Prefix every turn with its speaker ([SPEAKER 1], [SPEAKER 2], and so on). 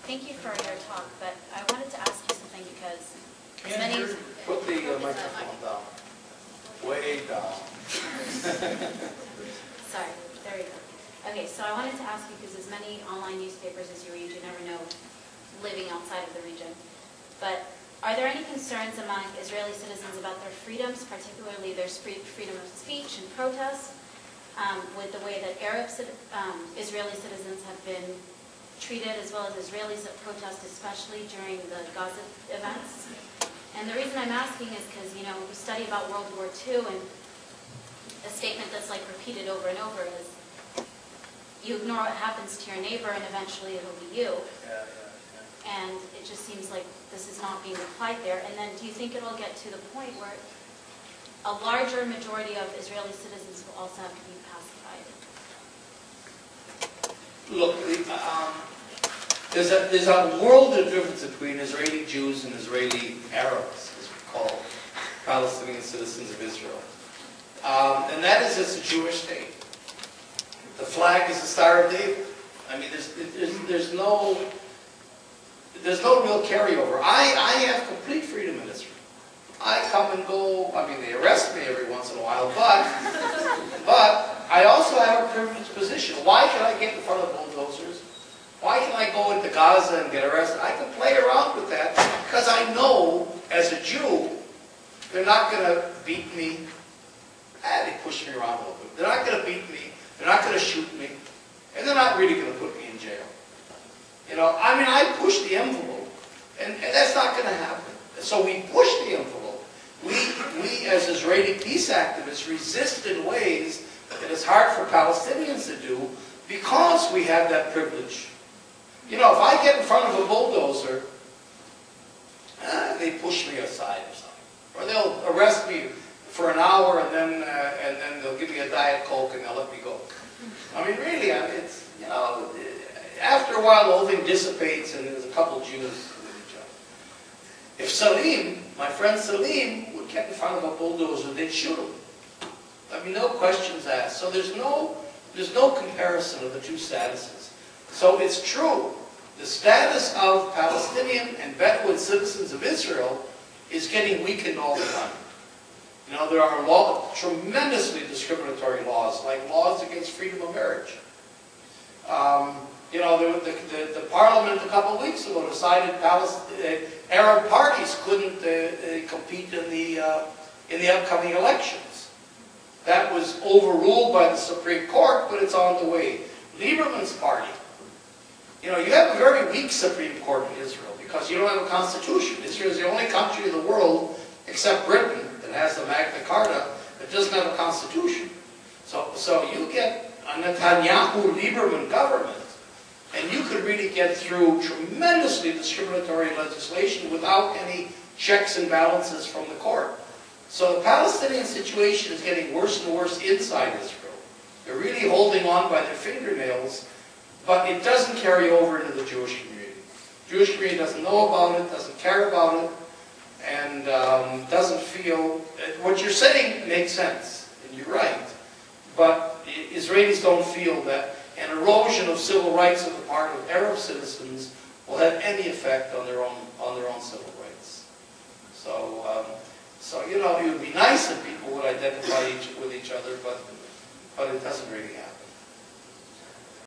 [SPEAKER 1] Thank you for your talk, but I wanted to ask you something because as
[SPEAKER 2] Can
[SPEAKER 1] many...
[SPEAKER 2] you put the microphone down? Way down.
[SPEAKER 1] Sorry, there we go. Okay, so I wanted to ask you, because as many online newspapers as you read, you never know living outside of the region. But are there any concerns among Israeli citizens about their freedoms, particularly their freedom of speech and protest, with the way that Israeli citizens have been treated, as well as Israelis that protest, especially during the Gaza events? And the reason I'm asking is because, you know, we study about World War II, and a statement that's like repeated over and over is, you ignore what happens to your neighbor and eventually it'll be you.
[SPEAKER 2] Yeah.
[SPEAKER 1] And it just seems like this is not being applied there. And then do you think it'll get to the point where a larger majority of Israeli citizens will also have to be pacified?
[SPEAKER 2] Look, there's a world of difference between Israeli Jews and Israeli Arabs, as we call Palestinian citizens of Israel. And that is it's a Jewish state. The flag is the Star of David. I mean, there's no real carryover. I have complete freedom in Israel. I come and go. I mean, they arrest me every once in a while, but I also have a privileged position. Why can I get in front of bulldozers? Why can I go into Gaza and get arrested? I can play around with that because I know, as a Jew, they're not going to beat me. They push me around a little bit. They're not going to beat me. They're not going to shoot me. And they're not really going to put me in jail. You know, I mean, I push the envelope, and that's not going to happen. So we push the envelope. We as Israeli peace activists resist in ways that it's hard for Palestinians to do because we have that privilege. You know, if I get in front of a bulldozer, they push me aside or something. Or they'll arrest me for an hour and then they'll give me a Diet Coke and they'll let me go. I mean, really, it's, you know, after a while the whole thing dissipates and there's a couple Jews with each other. If Salim, my friend Salim, would get in front of a bulldozer, they'd shoot him. I mean, no questions asked. So there's no comparison of the two statuses. So it's true. The status of Palestinian and Bedouin citizens of Israel is getting weakened all the time. You know, there are tremendously discriminatory laws, like laws against freedom of marriage. You know, the parliament a couple of weeks ago decided Arab parties couldn't compete in the upcoming elections. That was overruled by the Supreme Court, but it's on the way. Lieberman's party. You know, you have a very weak Supreme Court in Israel because you don't have a constitution. Israel is the only country in the world, except Britain, that has the Magna Carta, that doesn't have a constitution. So you get a Netanyahu-Lieberman government, and you could really get through tremendously discriminatory legislation without any checks and balances from the court. So the Palestinian situation is getting worse and worse inside Israel. They're really holding on by their fingernails, but it doesn't carry over into the Jewish community. The Jewish community doesn't know about it, doesn't care about it, and doesn't feel... What you're saying makes sense, and you're right, but Israelis don't feel that an erosion of civil rights on the part of Arab citizens will have any effect on their own civil rights. So you know, it would be nice if people would identify with each other, but it doesn't really happen.